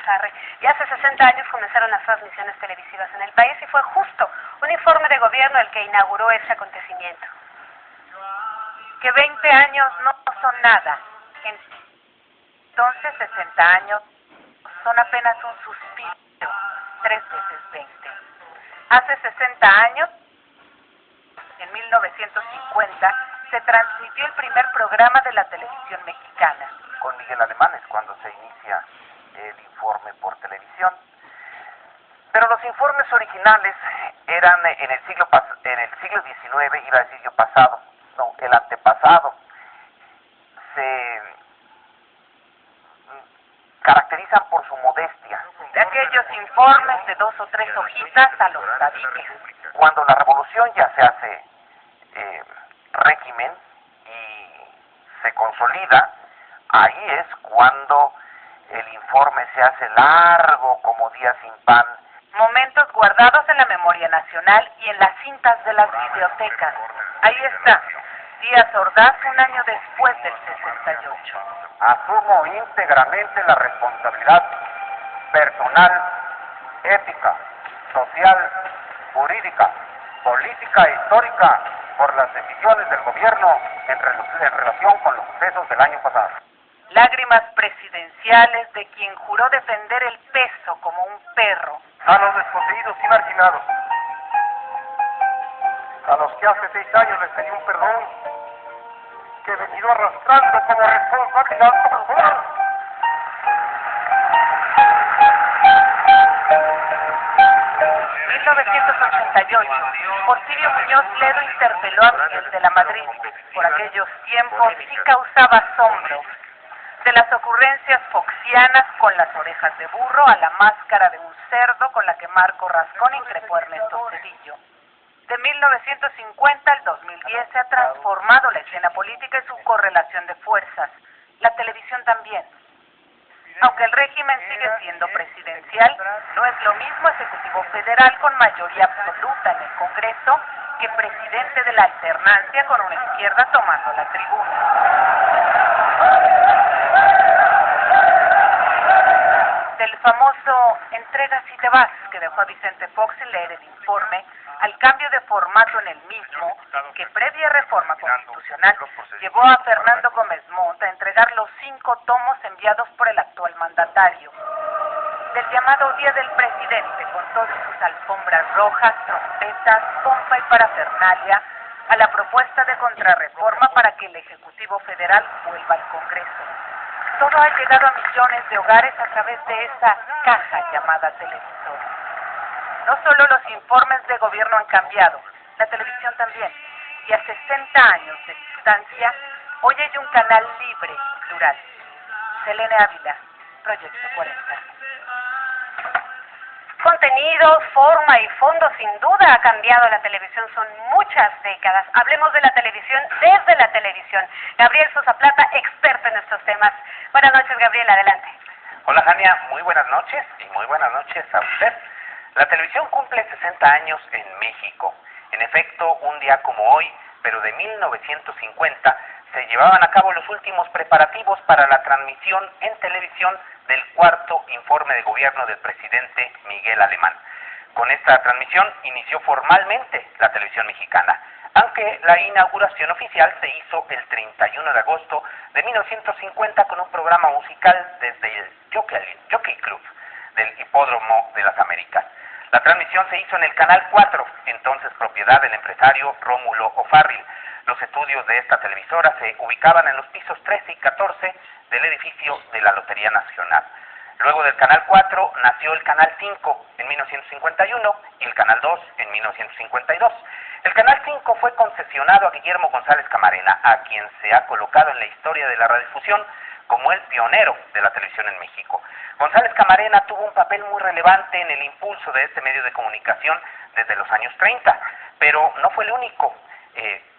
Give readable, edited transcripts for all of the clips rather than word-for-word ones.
Ibarzáre. Y hace 60 años comenzaron las transmisiones televisivas en el país y fue justo un informe de gobierno el que inauguró ese acontecimiento. Que 20 años no son nada. Entonces 60 años son apenas un suspiro. 3 veces 20. Hace 60 años, en 1950, se transmitió el primer programa de la televisión mexicana. Con Miguel Alemán es cuando se inicia el informe por televisión. Pero los informes originales eran en el siglo XIX, iba a decir yo pasado, no, el antepasado. Se caracterizan por su modestia. De aquellos informes de 2 o 3 hojitas a los tabiques. Cuando la revolución ya se hace régimen y se consolida, ahí es cuando el informe se hace largo como día sin pan. Momentos guardados en la memoria nacional y en las cintas de las bibliotecas. Ahí está, Díaz Ordaz, un año después del 68. Asumo íntegramente la responsabilidad personal, ética, social, jurídica, política e histórica por las decisiones del gobierno en relación con los sucesos del año pasado. Lágrimas presidenciales de quien juró defender el peso como un perro. A los desposeídos y marginados, a los que hace 6 años les pedí un perdón que he venido arrastrando como responsabilidad personal. En 1988, Porfirio Muñoz Ledo interpeló a Miguel de la Madrid. Por aquellos tiempos sí causaba asombro. De las ocurrencias foxianas con las orejas de burro a la máscara de un cerdo con la que Marco Rascón increpó a Ernesto Zedillo. De 1950 al 2010 se ha transformado la escena política y su correlación de fuerzas. La televisión también. Aunque el régimen sigue siendo presidencial, no es lo mismo ejecutivo federal con mayoría absoluta en el Congreso que presidente de la alternancia con una izquierda tomando la tribuna. Del famoso entregas y te vas que dejó a Vicente Fox sin leer el informe, al cambio de formato en el mismo, que previa reforma constitucional llevó a Fernando Gómez Montt a entregar los 5 tomos enviados por el actual mandatario. Del llamado Día del Presidente, con todas sus alfombras rojas, trompetas, pompa y parafernalia, a la propuesta de contrarreforma para que el Ejecutivo Federal vuelva al Congreso. Todo ha llegado a millones de hogares a través de esa caja llamada televisor. No solo los informes de gobierno han cambiado, la televisión también. Y a 60 años de distancia, hoy hay un canal libre y plural. Selene Ávila, Proyecto 40. Contenidos, forma y fondo sin duda ha cambiado la televisión, son muchas décadas. Hablemos de la televisión desde la televisión. Gabriel Sosa Plata, experto en estos temas. Buenas noches, Gabriel, adelante. Hola, Jania, muy buenas noches y muy buenas noches a usted. La televisión cumple 60 años en México. En efecto, un día como hoy, pero de 1950, se llevaban a cabo los últimos preparativos para la transmisión en televisión del 4º informe de gobierno del presidente Miguel Alemán. Con esta transmisión inició formalmente la televisión mexicana, aunque la inauguración oficial se hizo el 31 de agosto de 1950 con un programa musical desde el Jockey Club del Hipódromo de las Américas. La transmisión se hizo en el Canal 4, entonces propiedad del empresario Rómulo O'Farrill. Los estudios de esta televisora se ubicaban en los pisos 13 y 14 del edificio de la Lotería Nacional. Luego del Canal 4 nació el Canal 5 en 1951 y el Canal 2 en 1952. El Canal 5 fue concesionado a Guillermo González Camarena, a quien se ha colocado en la historia de la radiodifusión como el pionero de la televisión en México. González Camarena tuvo un papel muy relevante en el impulso de este medio de comunicación desde los años 30, pero no fue el único.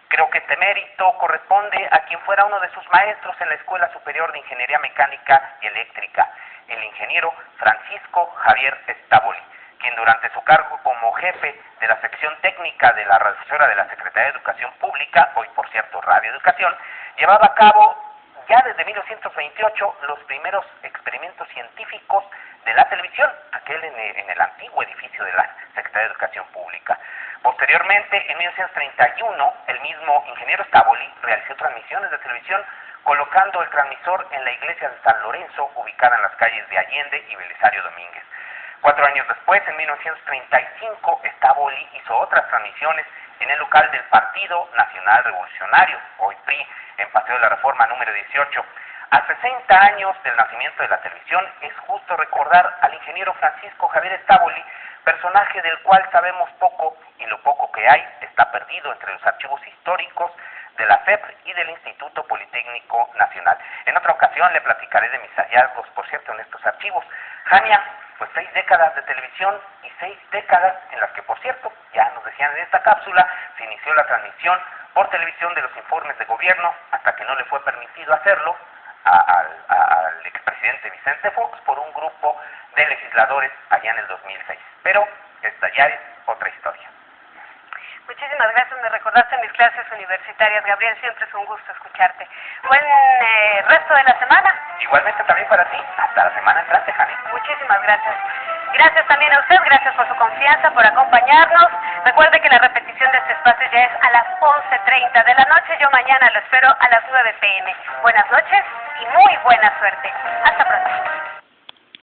Creo que este mérito corresponde a quien fuera uno de sus maestros en la Escuela Superior de Ingeniería Mecánica y Eléctrica, el ingeniero Francisco Javier Stávoli, quien durante su cargo como jefe de la sección técnica de la radiodifusora de la Secretaría de Educación Pública, hoy por cierto Radio Educación, llevaba a cabo ya desde 1928 los primeros experimentos científicos de la televisión, aquel en el antiguo edificio de la Secretaría de Educación Pública. Posteriormente, en 1931, el mismo ingeniero Stavoli realizó transmisiones de televisión colocando el transmisor en la iglesia de San Lorenzo, ubicada en las calles de Allende y Belisario Domínguez. 4 años después, en 1935, Stavoli hizo otras transmisiones en el local del Partido Nacional Revolucionario, hoy PRI, en Paseo de la Reforma número 18. A 60 años del nacimiento de la televisión, es justo recordar al ingeniero Francisco Javier Stavoli, personaje del cual sabemos poco, y lo poco que hay está perdido entre los archivos históricos de la SEP y del Instituto Politécnico Nacional. En otra ocasión le platicaré de mis hallazgos, por cierto, en estos archivos. Jania, pues 6 décadas de televisión y 6 décadas en las que, por cierto, ya nos decían en esta cápsula, se inició la transmisión por televisión de los informes de gobierno hasta que no le fue permitido hacerlo al expresidente Vicente Fox por un grupo de legisladores allá en el 2006. Pero esta ya es otra historia. Muchísimas gracias, me recordaste mis clases universitarias, Gabriel, siempre es un gusto escucharte. Buen resto de la semana. Igualmente también para ti, hasta la semana entrante, Jani. Muchísimas gracias. Gracias también a usted, gracias por su confianza, por acompañarnos. Recuerde que la repetición de este espacio ya es a las 11:30 de la noche. Yo mañana lo espero a las 9 p.m. Buenas noches y muy buena suerte. Hasta pronto.